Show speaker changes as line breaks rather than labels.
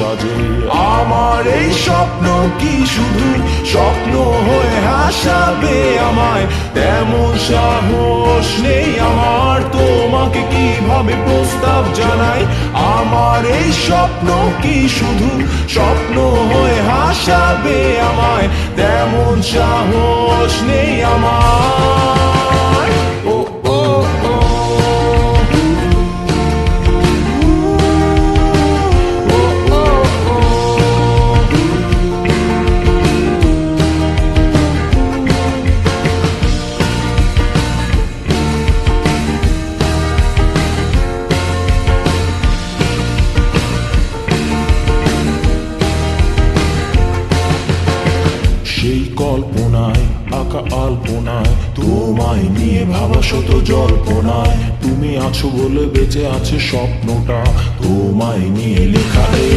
সাজে। আমার এই স্বপ্ন কি শুধু স্বপ্ন হয়ে হাসাবে আমায়, তেমন সাহস নেই আমার তোমাকে কিভাবে প্রস্তাব জানাই। আমার এই স্বপ্ন কি শুধু স্বপ্ন হয়ে হাসাবে আমায়, তেমন সাহস নেই আমার। ও ও ও সেই কল্পনায় আঁকা আলপনায় তোমায় নিয়ে ভাবা শত জল্পনায়, তুমি আছো বলে বেঁচে আছে স্বপ্নটা, তোমায় নিয়ে লেখা এই